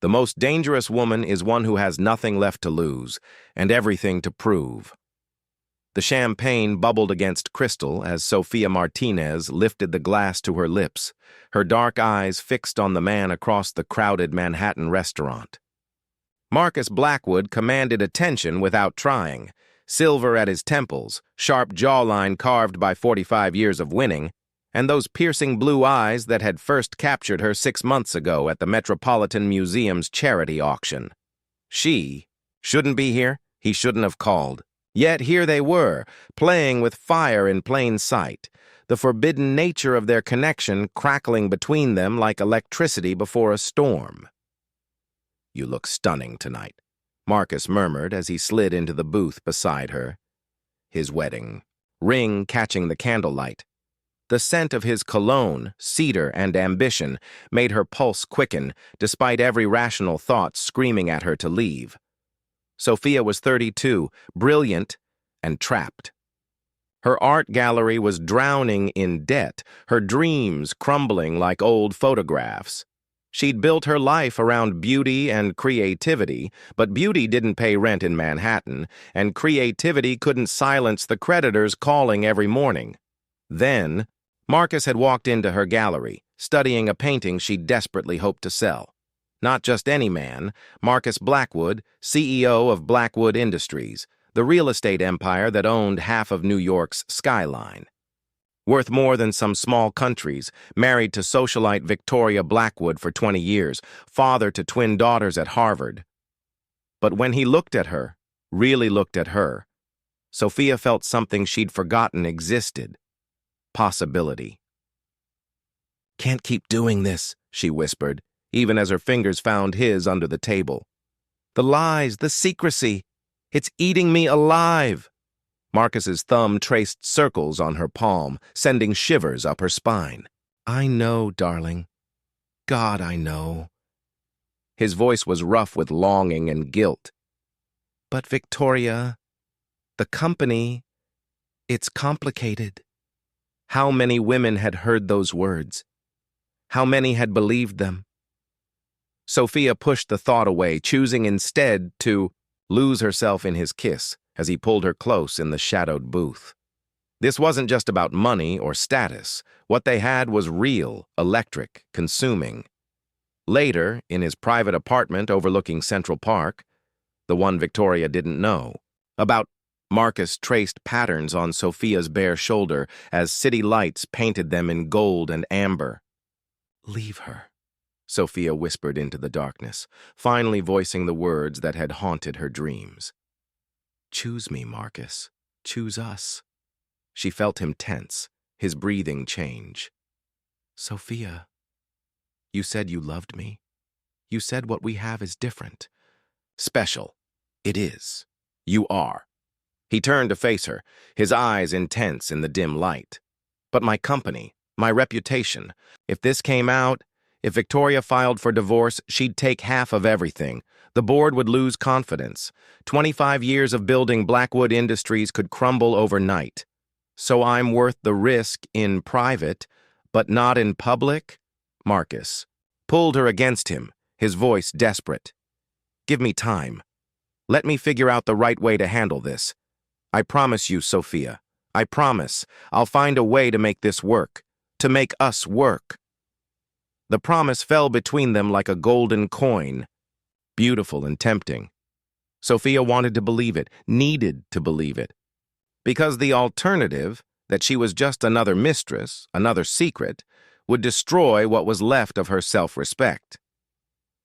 The most dangerous woman is one who has nothing left to lose and everything to prove. The champagne bubbled against crystal as Sophia Martinez lifted the glass to her lips, her dark eyes fixed on the man across the crowded Manhattan restaurant. Marcus Blackwood commanded attention without trying, silver at his temples, sharp jawline carved by 45 years of winning, and those piercing blue eyes that had first captured her 6 months ago at the Metropolitan Museum's charity auction. She shouldn't be here, he shouldn't have called. Yet here they were, playing with fire in plain sight, the forbidden nature of their connection crackling between them like electricity before a storm. "You look stunning tonight," Marcus murmured as he slid into the booth beside her. His wedding ring catching the candlelight. The scent of his cologne, cedar, and ambition made her pulse quicken, despite every rational thought screaming at her to leave. Sophia was 32, brilliant, and trapped. Her art gallery was drowning in debt, her dreams crumbling like old photographs. She'd built her life around beauty and creativity, but beauty didn't pay rent in Manhattan, and creativity couldn't silence the creditors calling every morning. Then, Marcus had walked into her gallery, studying a painting she desperately hoped to sell. Not just any man, Marcus Blackwood, CEO of Blackwood Industries, the real estate empire that owned half of New York's skyline. Worth more than some small countries, married to socialite Victoria Blackwood for 20 years, father to twin daughters at Harvard. But when he looked at her, really looked at her, Sophia felt something she'd forgotten existed. Possibility. "Can't keep doing this," she whispered, even as her fingers found his under the table. "The lies, the secrecy, it's eating me alive." Marcus's thumb traced circles on her palm, sending shivers up her spine. "I know, darling. God, I know." His voice was rough with longing and guilt. "But Victoria, the company, it's complicated." How many women had heard those words? How many had believed them? Sophia pushed the thought away, choosing instead to lose herself in his kiss as he pulled her close in the shadowed booth. This wasn't just about money or status. What they had was real, electric, consuming. Later, in his private apartment overlooking Central Park, the one Victoria didn't know, about Marcus traced patterns on Sophia's bare shoulder as city lights painted them in gold and amber. "Leave her," Sophia whispered into the darkness, finally voicing the words that had haunted her dreams. "Choose me, Marcus. Choose us." She felt him tense, his breathing change. "Sophia, you said you loved me. You said what we have is different. Special. It is. You are." He turned to face her, his eyes intense in the dim light. "But my company, my reputation, if this came out, if Victoria filed for divorce, she'd take half of everything. The board would lose confidence. 25 years of building Blackwood Industries could crumble overnight. So I'm worth the risk in private, but not in public?" Marcus pulled her against him, his voice desperate. "Give me time. Let me figure out the right way to handle this. I promise you, Sophia. I promise. I'll find a way to make this work. To make us work." The promise fell between them like a golden coin, beautiful and tempting. Sophia wanted to believe it, needed to believe it. Because the alternative, that she was just another mistress, another secret, would destroy what was left of her self-respect.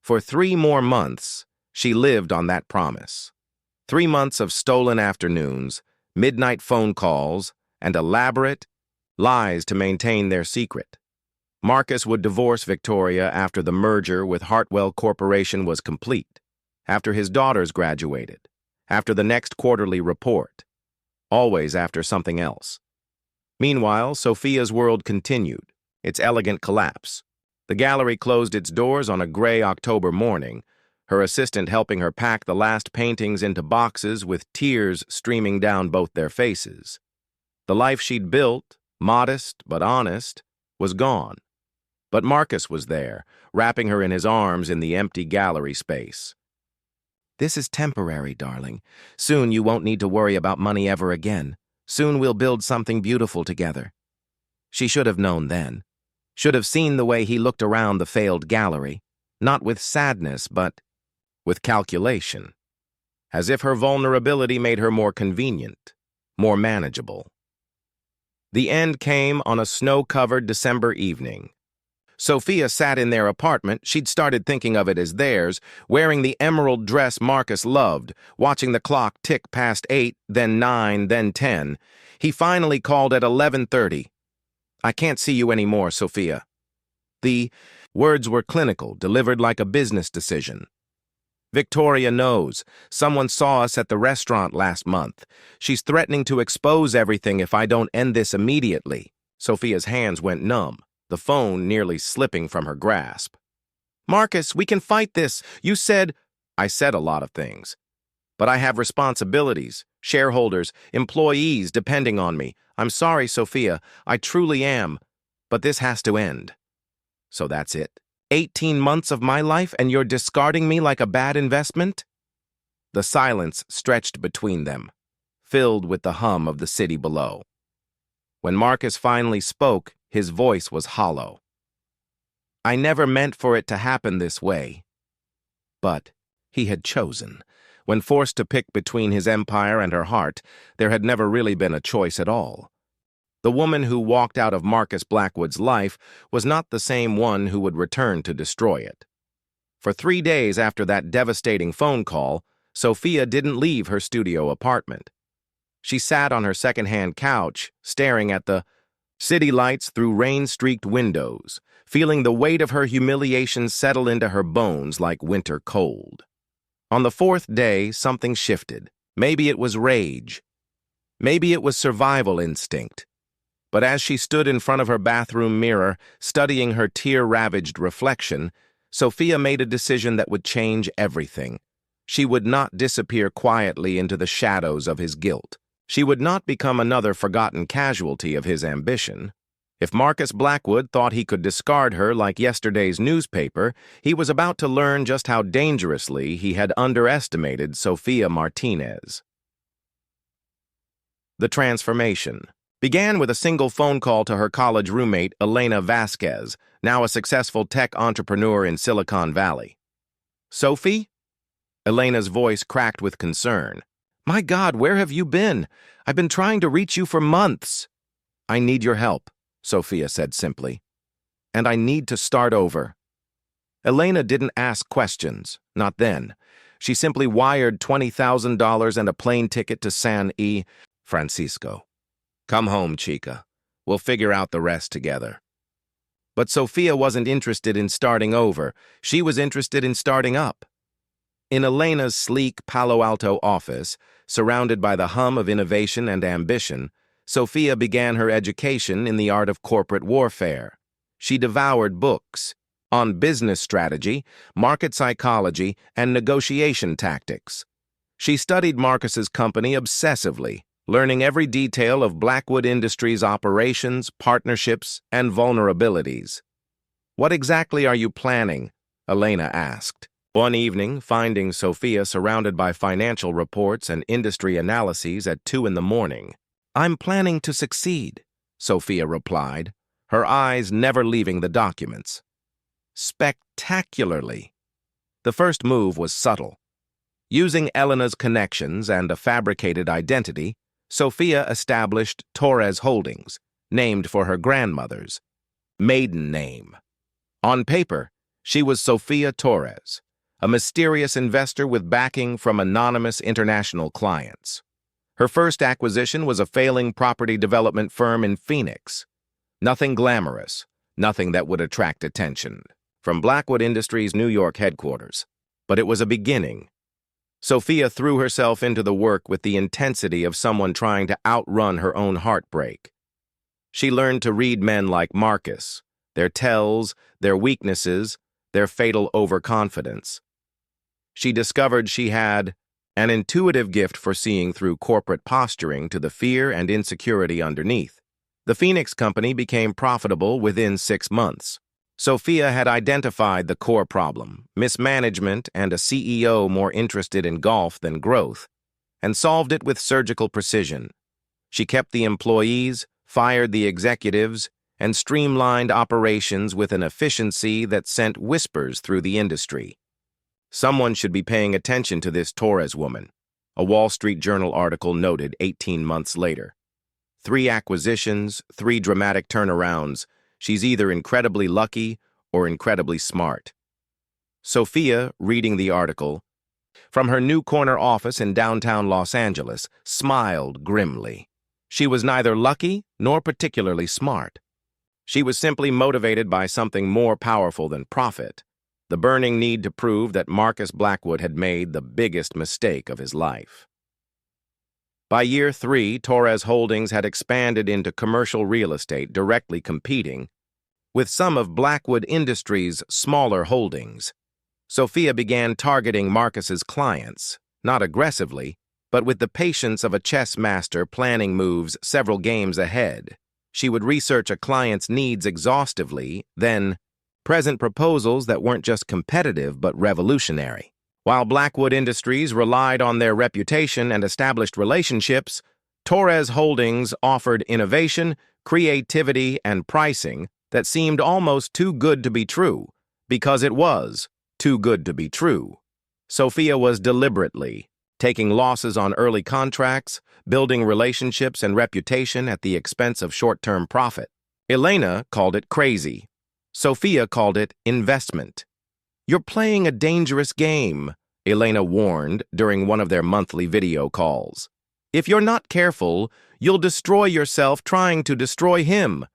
For 3 more months, she lived on that promise. 3 months of stolen afternoons, midnight phone calls, and elaborate lies to maintain their secret. Marcus would divorce Victoria after the merger with Hartwell Corporation was complete, after his daughters graduated, after the next quarterly report, always after something else. Meanwhile, Sophia's world continued, its elegant collapse. The gallery closed its doors on a gray October morning, her assistant helping her pack the last paintings into boxes with tears streaming down both their faces. The life she'd built, modest but honest, was gone. But Marcus was there, wrapping her in his arms in the empty gallery space. "This is temporary, darling. Soon you won't need to worry about money ever again. Soon we'll build something beautiful together." She should have known then. Should have seen the way he looked around the failed gallery, not with sadness, but with calculation, as if her vulnerability made her more convenient, more manageable. The end came on a snow-covered December evening. Sophia sat in their apartment. She'd started thinking of it as theirs, wearing the emerald dress Marcus loved, watching the clock tick past 8, then 9, then 10. He finally called at 11:30. "I can't see you anymore, Sophia." The words were clinical, delivered like a business decision. "Victoria knows. Someone saw us at the restaurant last month. She's threatening to expose everything if I don't end this immediately." Sophia's hands went numb, the phone nearly slipping from her grasp. "Marcus, we can fight this. You said—" "I said a lot of things. But I have responsibilities, shareholders, employees depending on me. I'm sorry, Sophia. I truly am. But this has to end." "So that's it? 18 months of my life and you're discarding me like a bad investment?" The silence stretched between them, filled with the hum of the city below. When Marcus finally spoke, his voice was hollow. "I never meant for it to happen this way." But he had chosen. When forced to pick between his empire and her heart, there had never really been a choice at all. The woman who walked out of Marcus Blackwood's life was not the same one who would return to destroy it. For 3 days after that devastating phone call, Sophia didn't leave her studio apartment. She sat on her second-hand couch, staring at the city lights through rain-streaked windows, feeling the weight of her humiliation settle into her bones like winter cold. On the 4th day, something shifted. Maybe it was rage. Maybe it was survival instinct. But as she stood in front of her bathroom mirror, studying her tear-ravaged reflection, Sophia made a decision that would change everything. She would not disappear quietly into the shadows of his guilt. She would not become another forgotten casualty of his ambition. If Marcus Blackwood thought he could discard her like yesterday's newspaper, he was about to learn just how dangerously he had underestimated Sophia Martinez. The transformation began with a single phone call to her college roommate, Elena Vasquez, now a successful tech entrepreneur in Silicon Valley. "Sophie?" Elena's voice cracked with concern. "My God, where have you been? I've been trying to reach you for months." "I need your help," Sophia said simply. "And I need to start over." Elena didn't ask questions, not then. She simply wired $20,000 and a plane ticket to San Francisco. "Come home, chica. We'll figure out the rest together." But Sophia wasn't interested in starting over. She was interested in starting up. In Elena's sleek Palo Alto office, surrounded by the hum of innovation and ambition, Sophia began her education in the art of corporate warfare. She devoured books on business strategy, market psychology, and negotiation tactics. She studied Marcus's company obsessively, learning every detail of Blackwood Industries' operations, partnerships, and vulnerabilities. "What exactly are you planning?" Elena asked. One evening, finding Sophia surrounded by financial reports and industry analyses at 2 in the morning. "I'm planning to succeed," Sophia replied, her eyes never leaving the documents. "Spectacularly." The first move was subtle. Using Elena's connections and a fabricated identity, Sophia established Torres Holdings, named for her grandmother's maiden name. On paper, she was Sophia Torres, a mysterious investor with backing from anonymous international clients. Her first acquisition was a failing property development firm in Phoenix. Nothing glamorous, nothing that would attract attention from Blackwood Industries' New York headquarters. But it was a beginning. Sophia threw herself into the work with the intensity of someone trying to outrun her own heartbreak. She learned to read men like Marcus, their tells, their weaknesses, their fatal overconfidence. She discovered she had an intuitive gift for seeing through corporate posturing to the fear and insecurity underneath. The Phoenix company became profitable within 6 months. Sophia had identified the core problem, mismanagement and a CEO more interested in golf than growth, and solved it with surgical precision. She kept the employees, fired the executives, and streamlined operations with an efficiency that sent whispers through the industry. Someone should be paying attention to this Torres woman, a Wall Street Journal article noted 18 months later. 3 acquisitions, 3 dramatic turnarounds. She's either incredibly lucky or incredibly smart. Sophia, reading the article, from her new corner office in downtown Los Angeles, smiled grimly. She was neither lucky nor particularly smart. She was simply motivated by something more powerful than profit, the burning need to prove that Marcus Blackwood had made the biggest mistake of his life. By year 3, Torres Holdings had expanded into commercial real estate, directly competing with some of Blackwood Industries' smaller holdings. Sophia began targeting Marcus's clients, not aggressively, but with the patience of a chess master planning moves several games ahead. She would research a client's needs exhaustively, then present proposals that weren't just competitive but revolutionary. While Blackwood Industries relied on their reputation and established relationships, Torres Holdings offered innovation, creativity, and pricing that seemed almost too good to be true, because it was too good to be true. Sophia was deliberately taking losses on early contracts, building relationships and reputation at the expense of short-term profit. Elena called it crazy. Sophia called it investment. "You're playing a dangerous game," Elena warned during one of their monthly video calls. "If you're not careful, you'll destroy yourself trying to destroy him."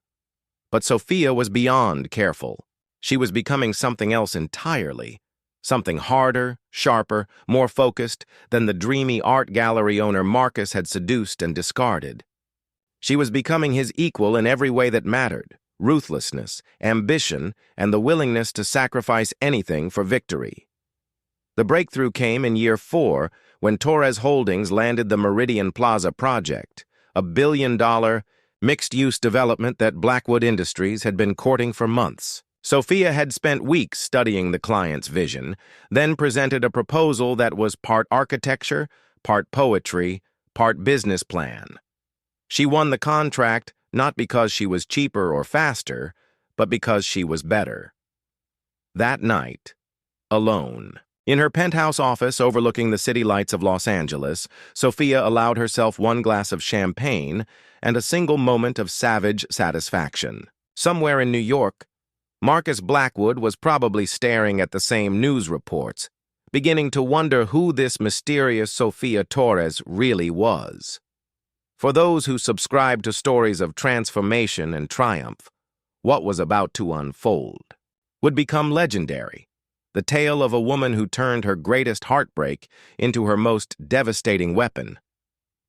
But Sophia was beyond careful. She was becoming something else entirely. Something harder, sharper, more focused than the dreamy art gallery owner Marcus had seduced and discarded. She was becoming his equal in every way that mattered: ruthlessness, ambition, and the willingness to sacrifice anything for victory. The breakthrough came in year 4 when Torres Holdings landed the Meridian Plaza project, a billion-dollar, mixed-use development that Blackwood Industries had been courting for months. Sophia had spent weeks studying the client's vision, then presented a proposal that was part architecture, part poetry, part business plan. She won the contract not because she was cheaper or faster, but because she was better. That night, alone, in her penthouse office overlooking the city lights of Los Angeles, Sophia allowed herself 1 glass of champagne and a single moment of savage satisfaction. Somewhere in New York, Marcus Blackwood was probably staring at the same news reports, beginning to wonder who this mysterious Sophia Torres really was. For those who subscribed to stories of transformation and triumph, what was about to unfold would become legendary, the tale of a woman who turned her greatest heartbreak into her most devastating weapon.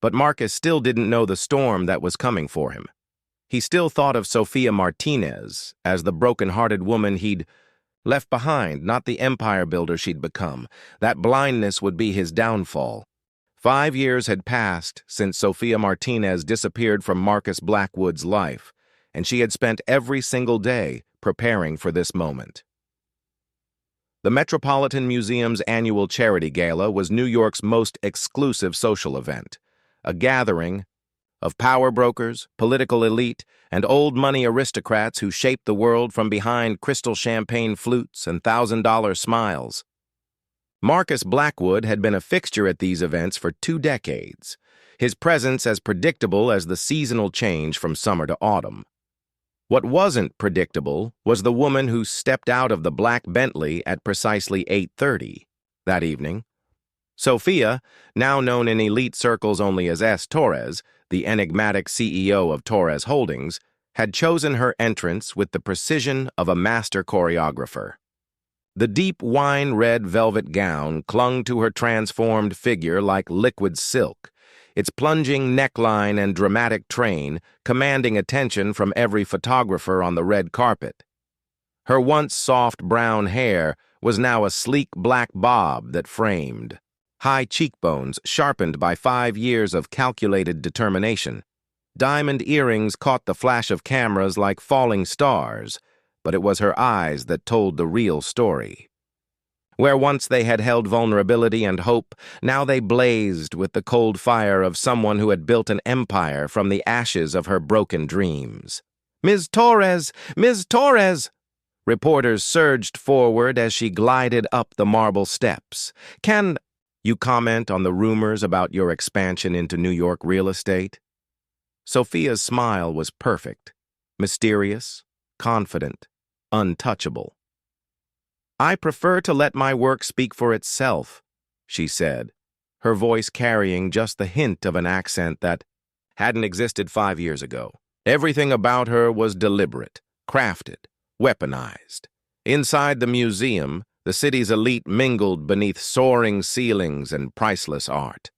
But Marcus still didn't know the storm that was coming for him. He still thought of Sophia Martinez as the broken-hearted woman he'd left behind, not the empire builder she'd become. That blindness would be his downfall. 5 years had passed since Sophia Martinez disappeared from Marcus Blackwood's life, and she had spent every single day preparing for this moment. The Metropolitan Museum's annual charity gala was New York's most exclusive social event, a gathering of power brokers, political elite, and old money aristocrats who shaped the world from behind crystal champagne flutes and $1,000 smiles. Marcus Blackwood had been a fixture at these events for 2 decades, his presence as predictable as the seasonal change from summer to autumn. What wasn't predictable was the woman who stepped out of the black Bentley at precisely 8:30 that evening. Sophia, now known in elite circles only as S. Torres, the enigmatic CEO of Torres Holdings, had chosen her entrance with the precision of a master choreographer. The deep wine-red velvet gown clung to her transformed figure like liquid silk, its plunging neckline and dramatic train commanding attention from every photographer on the red carpet. Her once soft brown hair was now a sleek black bob that framed high cheekbones sharpened by 5 years of calculated determination. Diamond earrings caught the flash of cameras like falling stars, but it was her eyes that told the real story. Where once they had held vulnerability and hope, now they blazed with the cold fire of someone who had built an empire from the ashes of her broken dreams. "Ms. Torres! Ms. Torres!" Reporters surged forward as she glided up the marble steps. "Can you comment on the rumors about your expansion into New York real estate?" Sophia's smile was perfect, mysterious, confident, untouchable. "I prefer to let my work speak for itself," she said, her voice carrying just the hint of an accent that hadn't existed 5 years ago. Everything about her was deliberate, crafted, weaponized. Inside the museum, the city's elite mingled beneath soaring ceilings and priceless art.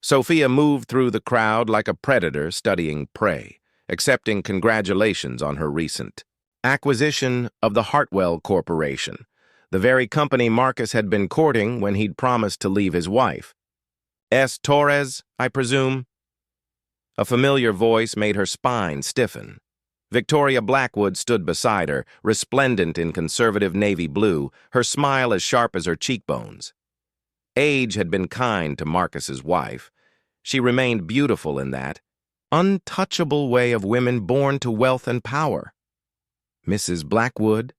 Sophia moved through the crowd like a predator studying prey, accepting congratulations on her recent acquisition of the Hartwell Corporation, the very company Marcus had been courting when he'd promised to leave his wife. "S. Torres, I presume?" A familiar voice made her spine stiffen. Victoria Blackwood stood beside her, resplendent in conservative navy blue, her smile as sharp as her cheekbones. Age had been kind to Marcus's wife. She remained beautiful in that untouchable way of women born to wealth and power. "Mrs. Blackwood?"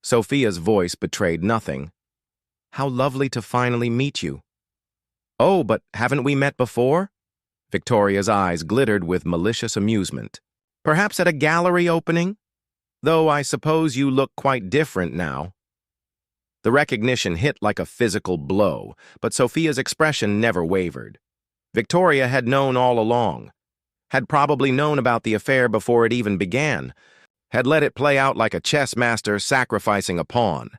Sophia's voice betrayed nothing. "How lovely to finally meet you." "Oh, but haven't we met before?" Victoria's eyes glittered with malicious amusement. "Perhaps at a gallery opening? Though I suppose you look quite different now." The recognition hit like a physical blow, but Sophia's expression never wavered. Victoria had known all along, had probably known about the affair before it even began, had let it play out like a chess master sacrificing a pawn.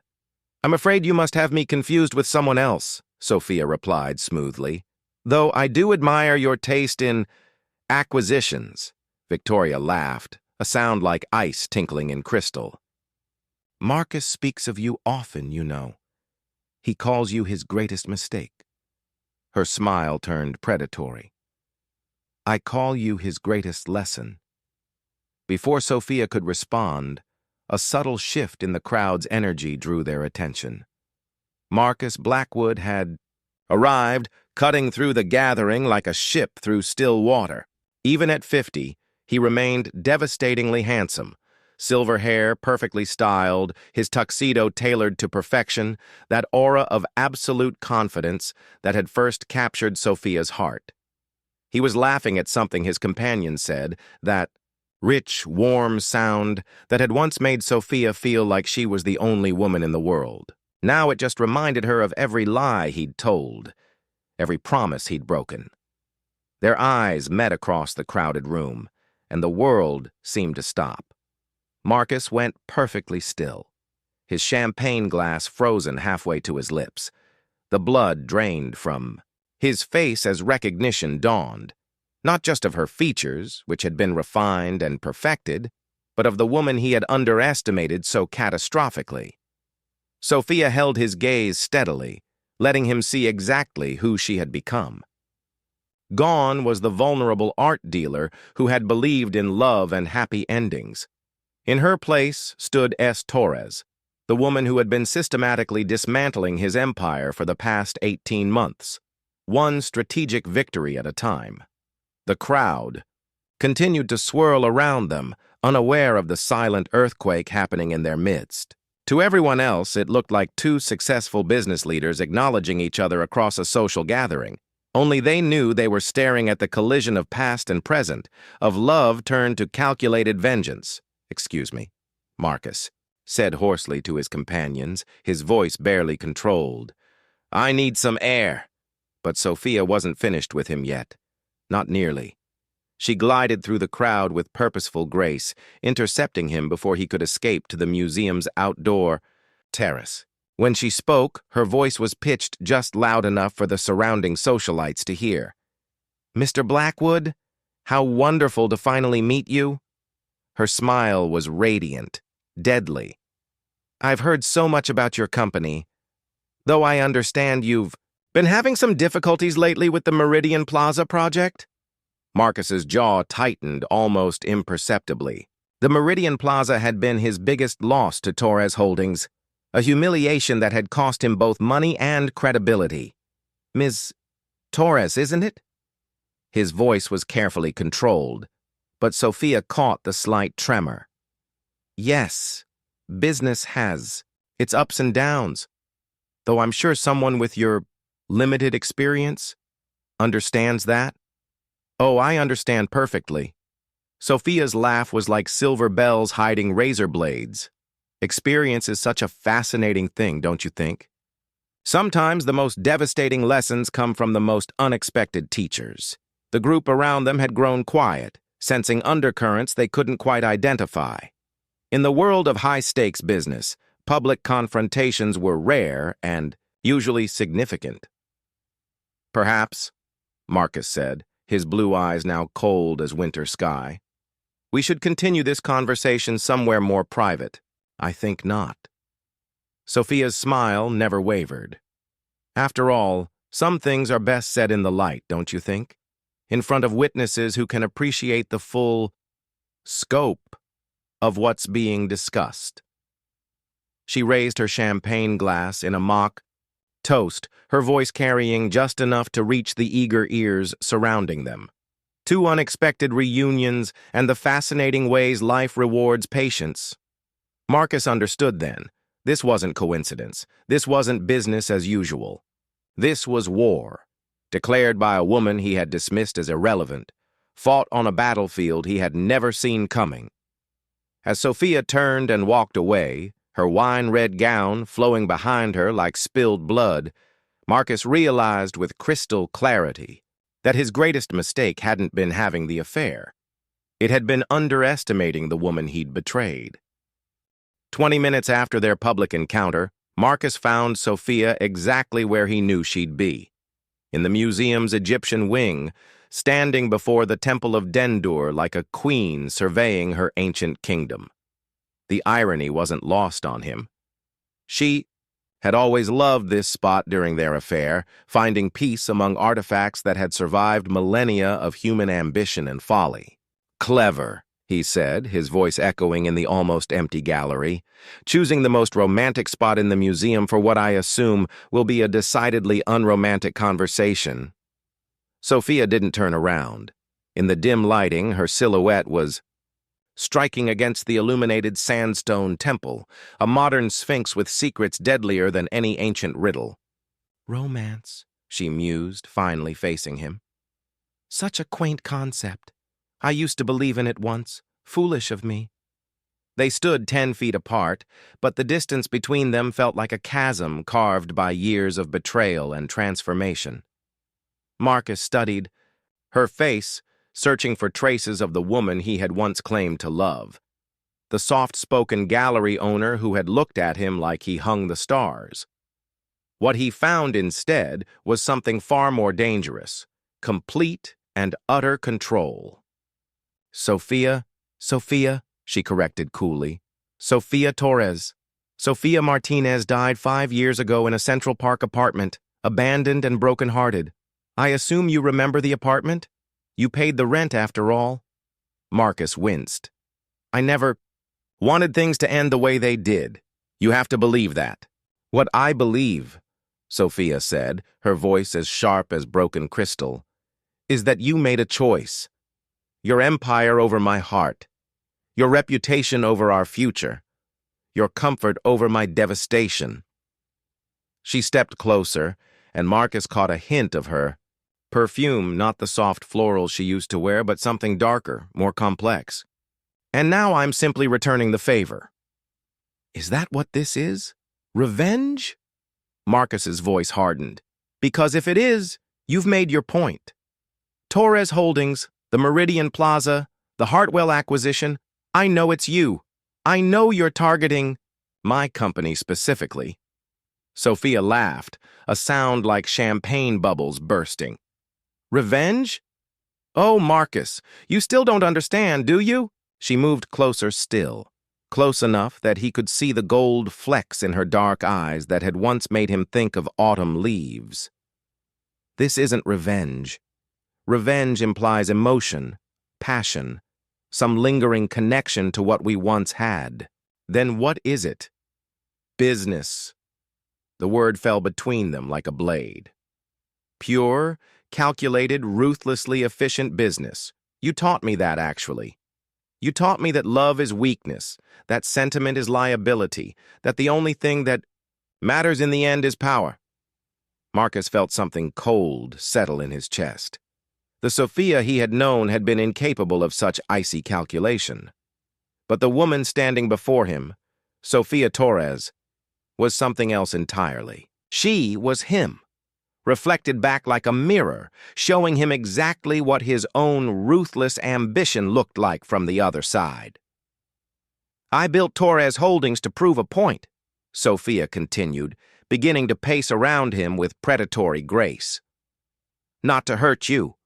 "I'm afraid you must have me confused with someone else," Sophia replied smoothly. "Though I do admire your taste in acquisitions." Victoria laughed, a sound like ice tinkling in crystal. "Marcus speaks of you often, you know. He calls you his greatest mistake." Her smile turned predatory. "I call you his greatest lesson." Before Sophia could respond, a subtle shift in the crowd's energy drew their attention. Marcus Blackwood had arrived, cutting through the gathering like a ship through still water. Even at 50, he remained devastatingly handsome. Silver hair perfectly styled, his tuxedo tailored to perfection, that aura of absolute confidence that had first captured Sophia's heart. He was laughing at something his companion said, that rich, warm sound that had once made Sophia feel like she was the only woman in the world. Now it just reminded her of every lie he'd told, every promise he'd broken. Their eyes met across the crowded room, and the world seemed to stop. Marcus went perfectly still, his champagne glass frozen halfway to his lips. The blood drained from his face as recognition dawned, not just of her features, which had been refined and perfected, but of the woman he had underestimated so catastrophically. Sophia held his gaze steadily, letting him see exactly who she had become. Gone was the vulnerable art dealer who had believed in love and happy endings. In her place stood S. Torres, the woman who had been systematically dismantling his empire for the past 18 months, one strategic victory at a time. The crowd continued to swirl around them, unaware of the silent earthquake happening in their midst. To everyone else, it looked like two successful business leaders acknowledging each other across a social gathering. Only they knew they were staring at the collision of past and present, of love turned to calculated vengeance. "Excuse me," Marcus said hoarsely to his companions, his voice barely controlled. "I need some air." But Sophia wasn't finished with him yet. Not nearly. She glided through the crowd with purposeful grace, intercepting him before he could escape to the museum's outdoor terrace. When she spoke, her voice was pitched just loud enough for the surrounding socialites to hear. "Mr. Blackwood, how wonderful to finally meet you." Her smile was radiant, deadly. "I've heard so much about your company. Though I understand you've been having some difficulties lately with the Meridian Plaza project?" Marcus's jaw tightened almost imperceptibly. The Meridian Plaza had been his biggest loss to Torres Holdings, a humiliation that had cost him both money and credibility. "Ms. Torres, isn't it?" His voice was carefully controlled, but Sophia caught the slight tremor. "Yes, business has its ups and downs, though I'm sure someone with your limited experience understands that." "Oh, I understand perfectly." Sophia's laugh was like silver bells hiding razor blades. "Experience is such a fascinating thing, don't you think? Sometimes the most devastating lessons come from the most unexpected teachers." The group around them had grown quiet, sensing undercurrents they couldn't quite identify. In the world of high-stakes business, public confrontations were rare and usually significant. "Perhaps," Marcus said, his blue eyes now cold as winter sky, "we should continue this conversation somewhere more private." "I think not." Sophia's smile never wavered. "After all, some things are best said in the light, don't you think? In front of witnesses who can appreciate the full scope of what's being discussed." She raised her champagne glass in a mock toast, her voice carrying just enough to reach the eager ears surrounding them. Two unexpected reunions and the fascinating ways life rewards patience. Marcus understood then. This wasn't coincidence. This wasn't business as usual. This was war, declared by a woman he had dismissed as irrelevant, fought on a battlefield he had never seen coming. As Sophia turned and walked away, her wine-red gown flowing behind her like spilled blood, Marcus realized with crystal clarity that his greatest mistake hadn't been having the affair. It had been underestimating the woman he'd betrayed. 20 minutes after their public encounter, Marcus found Sophia exactly where he knew she'd be. In the museum's Egyptian wing, standing before the Temple of Dendur like a queen surveying her ancient kingdom. The irony wasn't lost on him. She had always loved this spot during their affair, finding peace among artifacts that had survived millennia of human ambition and folly. "Clever," he said, his voice echoing in the almost empty gallery, "choosing the most romantic spot in the museum for what I assume will be a decidedly unromantic conversation." Sophia didn't turn around. In the dim lighting, her silhouette was striking against the illuminated sandstone temple, a modern sphinx with secrets deadlier than any ancient riddle. "Romance," she mused, finally facing him. "Such a quaint concept. I used to believe in it once. Foolish of me." They stood 10 feet apart, but the distance between them felt like a chasm carved by years of betrayal and transformation. Marcus studied her face, searching for traces of the woman he had once claimed to love. The soft-spoken gallery owner who had looked at him like he hung the stars. What he found instead was something far more dangerous: complete and utter control. Sophia, she corrected coolly. "Sophia Torres. Sophia Martinez died 5 years ago in a Central Park apartment, abandoned and broken-hearted. I assume you remember the apartment? You paid the rent after all." Marcus winced. "I never wanted things to end the way they did. You have to believe that." "What I believe," Sophia said, her voice as sharp as broken crystal, "is that you made a choice. Your empire over my heart. Your reputation over our future. Your comfort over my devastation." She stepped closer, and Marcus caught a hint of her perfume, not the soft florals she used to wear, but something darker, more complex. "And now I'm simply returning the favor." "Is that what this is? Revenge?" Marcus's voice hardened. "Because if it is, you've made your point. Torres Holdings, the Meridian Plaza, the Hartwell acquisition, I know it's you. I know you're targeting my company specifically." Sophia laughed, a sound like champagne bubbles bursting. "Revenge? Oh, Marcus, you still don't understand, do you?" She moved closer still, close enough that he could see the gold flecks in her dark eyes that had once made him think of autumn leaves. "This isn't revenge. Revenge implies emotion, passion, some lingering connection to what we once had. Then what is it? Business. The word fell between them like a blade. Pure, calculated, ruthlessly efficient business. You taught me that, actually. You taught me that love is weakness, that sentiment is liability, that the only thing that matters in the end is power. Marcus felt something cold settle in his chest. The Sophia he had known had been incapable of such icy calculation. But the woman standing before him, Sophia Torres, was something else entirely. She was him, reflected back like a mirror, showing him exactly what his own ruthless ambition looked like from the other side. I built Torres Holdings to prove a point, Sophia continued, beginning to pace around him with predatory grace. Not to hurt you.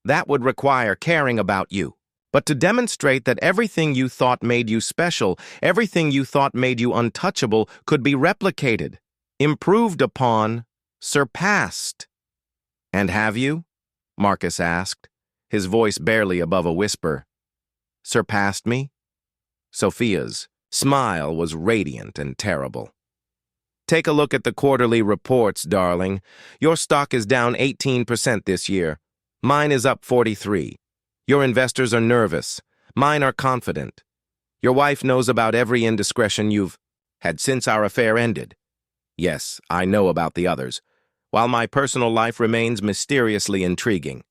That would require caring about you. But to demonstrate that everything you thought made you special, everything you thought made you untouchable, could be replicated, improved upon, surpassed. And have you? Marcus asked, his voice barely above a whisper. Surpassed me? Sophia's smile was radiant and terrible. Take a look at the quarterly reports, darling. Your stock is down 18% this year. Mine is up 43%. Your investors are nervous. Mine are confident. Your wife knows about every indiscretion you've had since our affair ended. Yes, I know about the others, while my personal life remains mysteriously intriguing.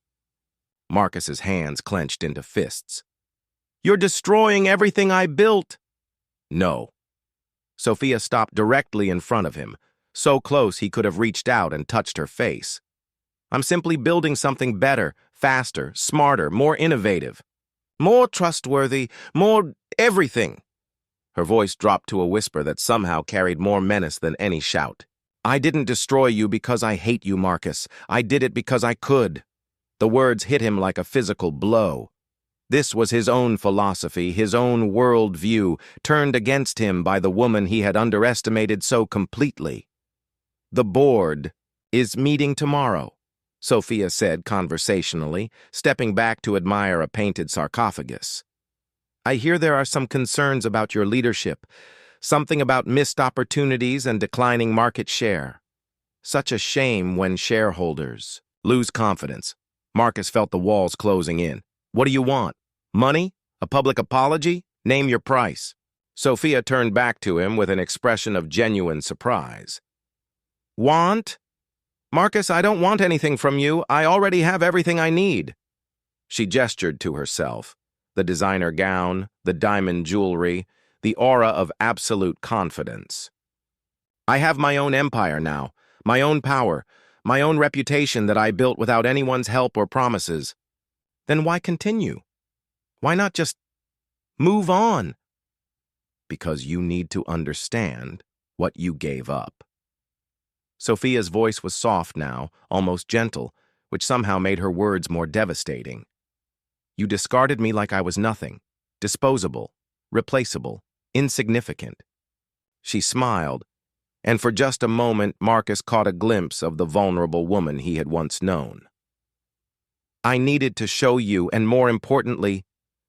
Marcus's hands clenched into fists. You're destroying everything I built. No. Sophia stopped directly in front of him, so close he could have reached out and touched her face. I'm simply building something better, faster, smarter, more innovative, more trustworthy, more everything. Her voice dropped to a whisper that somehow carried more menace than any shout. I didn't destroy you because I hate you, Marcus. I did it because I could. The words hit him like a physical blow. This was his own philosophy, his own world view, turned against him by the woman he had underestimated so completely. The board is meeting tomorrow, Sophia said conversationally, stepping back to admire a painted sarcophagus. I hear there are some concerns about your leadership, something about missed opportunities and declining market share. Such a shame when shareholders lose confidence. Marcus felt the walls closing in. What do you want? Money? A public apology? Name your price. Sophia turned back to him with an expression of genuine surprise. Want? Marcus, I don't want anything from you. I already have everything I need. She gestured to herself. The designer gown, the diamond jewelry, the aura of absolute confidence. I have my own empire now, my own power, my own reputation that I built without anyone's help or promises. Then why continue? Why not just move on? Because you need to understand what you gave up. Sophia's voice was soft now, almost gentle, which somehow made her words more devastating. You discarded me like I was nothing, disposable, replaceable, insignificant. She smiled, and for just a moment Marcus caught a glimpse of the vulnerable woman he had once known. I needed to show you, and more importantly,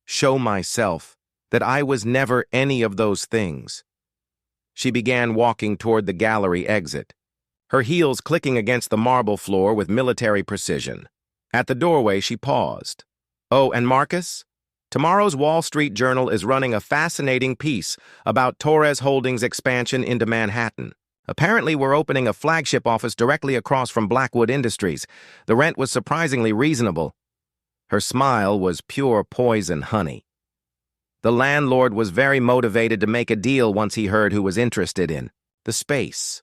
show myself, that I was never any of those things. She began walking toward the gallery exit, her heels clicking against the marble floor with military precision. At the doorway, she paused. Oh, and Marcus? Tomorrow's Wall Street Journal is running a fascinating piece about Torres Holdings' expansion into Manhattan. Apparently, we're opening a flagship office directly across from Blackwood Industries. The rent was surprisingly reasonable. Her smile was pure poison honey. The landlord was very motivated to make a deal once he heard who was interested in the space.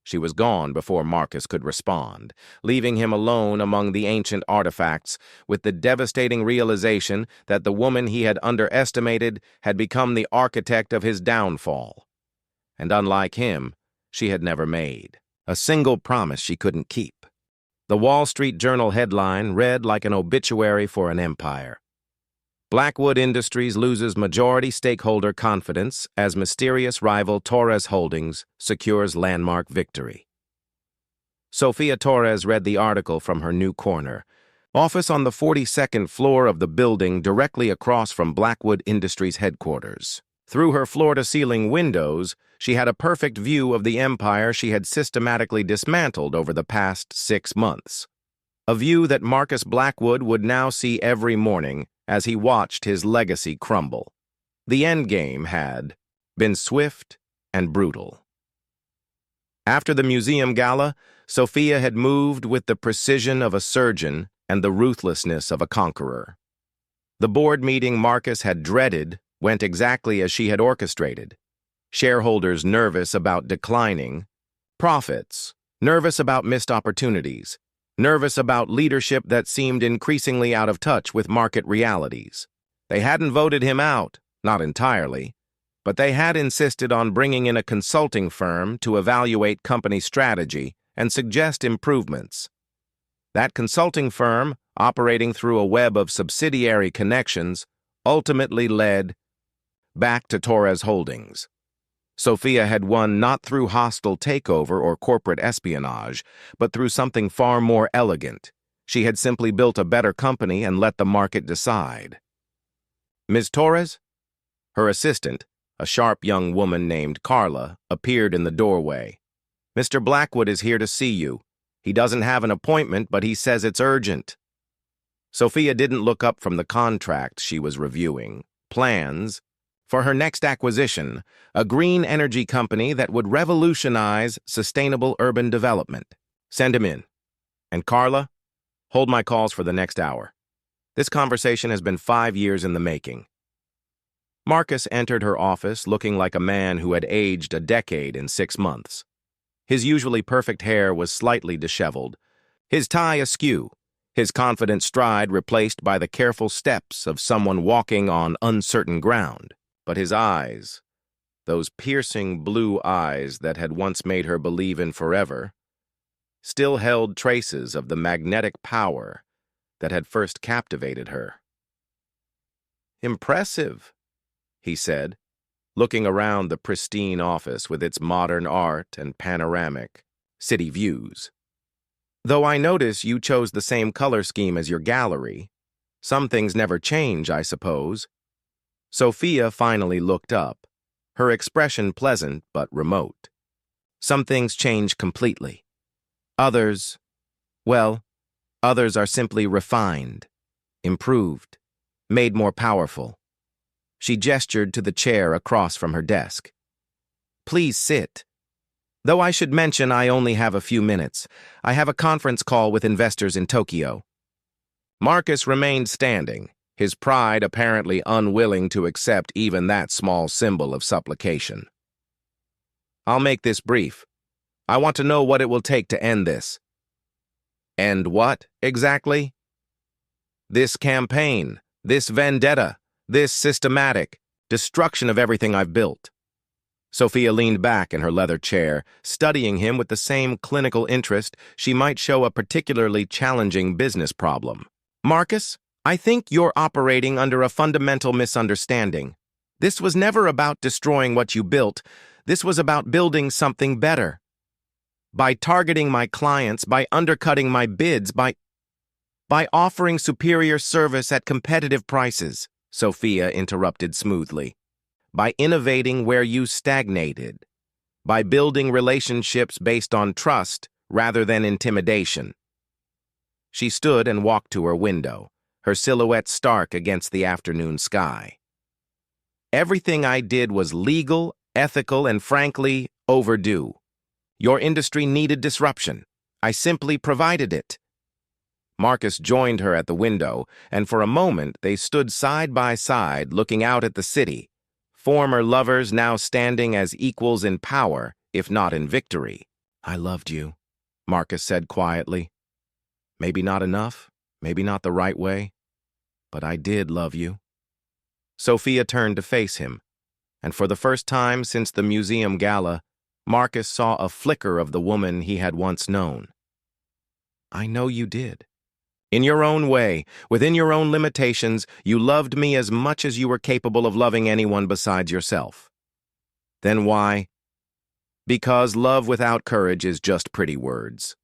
She was gone before Marcus could respond, leaving him alone among the ancient artifacts, with the devastating realization that the woman he had underestimated had become the architect of his downfall. And unlike him, she had never made a single promise she couldn't keep. The Wall Street Journal headline read like an obituary for an empire. Blackwood Industries loses majority stakeholder confidence as mysterious rival Torres Holdings secures landmark victory. Sophia Torres read the article from her new corner, Office on the 42nd floor of the building directly across from Blackwood Industries headquarters. Through her floor-to-ceiling windows, she had a perfect view of the empire she had systematically dismantled over the past 6 months. A view that Marcus Blackwood would now see every morning as he watched his legacy crumble. The endgame had been swift and brutal. After the museum gala, Sophia had moved with the precision of a surgeon and the ruthlessness of a conqueror. The board meeting Marcus had dreaded went exactly as she had orchestrated. Shareholders nervous about declining profits, nervous about missed opportunities, nervous about leadership that seemed increasingly out of touch with market realities. They hadn't voted him out, not entirely, but they had insisted on bringing in a consulting firm to evaluate company strategy and suggest improvements. That consulting firm, operating through a web of subsidiary connections, ultimately led back to Torres Holdings. Sophia had won not through hostile takeover or corporate espionage, but through something far more elegant. She had simply built a better company and let the market decide. Ms. Torres? Her assistant, a sharp young woman named Carla, appeared in the doorway. Mr. Blackwood is here to see you. He doesn't have an appointment, but he says it's urgent. Sophia didn't look up from the contract she was reviewing. Plans for her next acquisition, a green energy company that would revolutionize sustainable urban development. Send him in. And Carla, hold my calls for the next hour. This conversation has been 5 years in the making. Marcus entered her office looking like a man who had aged a decade in 6 months. His usually perfect hair was slightly disheveled, his tie askew, his confident stride replaced by the careful steps of someone walking on uncertain ground. But his eyes, those piercing blue eyes that had once made her believe in forever, still held traces of the magnetic power that had first captivated her. "Impressive," he said, looking around the pristine office with its modern art and panoramic city views. "Though I notice you chose the same color scheme as your gallery. Some things never change, I suppose." Sophia finally looked up, her expression pleasant but remote. "Some things change completely. Others, well, others are simply refined, improved, made more powerful." She gestured to the chair across from her desk. "Please sit. Though I should mention I only have a few minutes. I have a conference call with investors in Tokyo." Marcus remained standing, his pride apparently unwilling to accept even that small symbol of supplication. "I'll make this brief. I want to know what it will take to end this." "End what, exactly?" "This campaign, this vendetta, this systematic destruction of everything I've built." Sophia leaned back in her leather chair, studying him with the same clinical interest she might show a particularly challenging business problem. "Marcus, I think you're operating under a fundamental misunderstanding. This was never about destroying what you built. This was about building something better. By targeting my clients, by undercutting my bids, by offering superior service at competitive prices," Sophia interrupted smoothly. "By innovating where you stagnated. By building relationships based on trust rather than intimidation." She stood and walked to her window, her silhouette stark against the afternoon sky. "Everything I did was legal, ethical, and frankly, overdue. Your industry needed disruption. I simply provided it." Marcus joined her at the window, and for a moment they stood side by side looking out at the city, former lovers now standing as equals in power, if not in victory. "I loved you," Marcus said quietly. "Maybe not enough, maybe not the right way, but I did love you." Sophia turned to face him, and for the first time since the museum gala, Marcus saw a flicker of the woman he had once known. "I know you did. In your own way, within your own limitations, you loved me as much as you were capable of loving anyone besides yourself." "Then why?" "Because love without courage is just pretty words."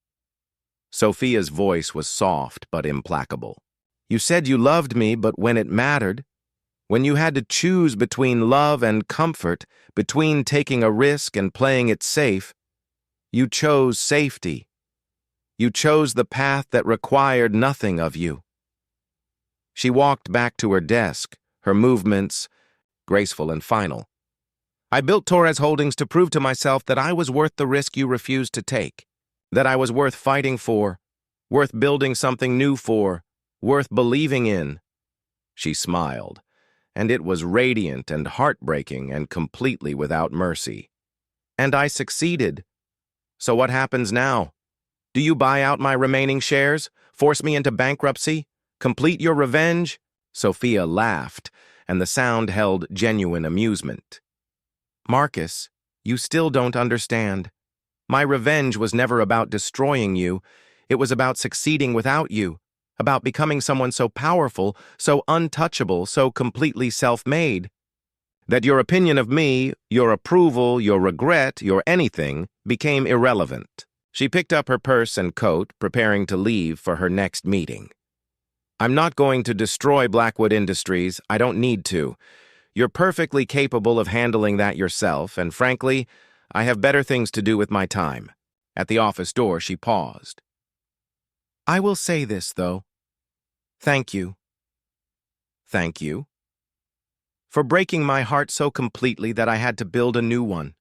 Sophia's voice was soft but implacable. You said you loved me, but when it mattered, when you had to choose between love and comfort, between taking a risk and playing it safe, you chose safety. You chose the path that required nothing of you. She walked back to her desk, her movements graceful and final. I built Torres Holdings to prove to myself that I was worth the risk you refused to take, that I was worth fighting for, worth building something new for, worth believing in. She smiled, and it was radiant and heartbreaking and completely without mercy. And I succeeded. So what happens now? Do you buy out my remaining shares? Force me into bankruptcy? Complete your revenge? Sophia laughed, and the sound held genuine amusement. Marcus, you still don't understand. My revenge was never about destroying you. It was about succeeding without you, about becoming someone so powerful, so untouchable, so completely self-made, that your opinion of me, your approval, your regret, your anything, became irrelevant. She picked up her purse and coat, preparing to leave for her next meeting. I'm not going to destroy Blackwood Industries. I don't need to. You're perfectly capable of handling that yourself, and frankly, I have better things to do with my time. At the office door, she paused. I will say this, though. Thank you. Thank you. For breaking my heart so completely that I had to build a new one.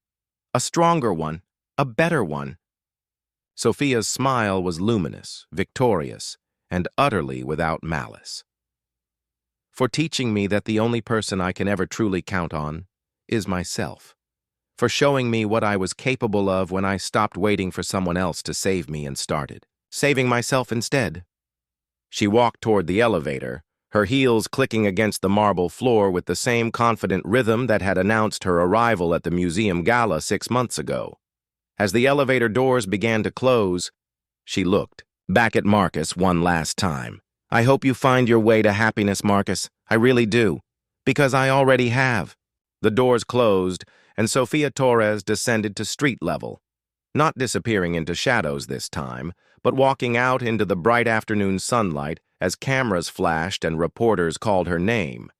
A stronger one. A better one. Sophia's smile was luminous, victorious, and utterly without malice. For teaching me that the only person I can ever truly count on is myself. For showing me what I was capable of when I stopped waiting for someone else to save me and started saving myself instead. She walked toward the elevator, her heels clicking against the marble floor with the same confident rhythm that had announced her arrival at the museum gala 6 months ago. As the elevator doors began to close, she looked back at Marcus one last time. I hope you find your way to happiness, Marcus. I really do. Because I already have. The doors closed, and Sophia Torres descended to street level, not disappearing into shadows this time, but walking out into the bright afternoon sunlight as cameras flashed and reporters called her name.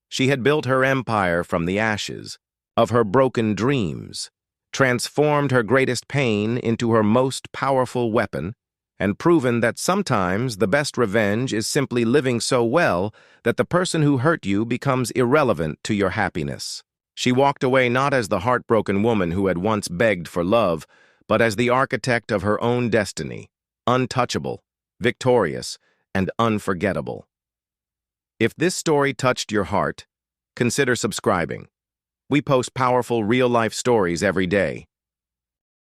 She had built her empire from the ashes of her broken dreams, transformed her greatest pain into her most powerful weapon, and proven that sometimes the best revenge is simply living so well that the person who hurt you becomes irrelevant to your happiness. She walked away not as the heartbroken woman who had once begged for love, but as the architect of her own destiny, untouchable, victorious, and unforgettable. If this story touched your heart, consider subscribing. We post powerful real-life stories every day.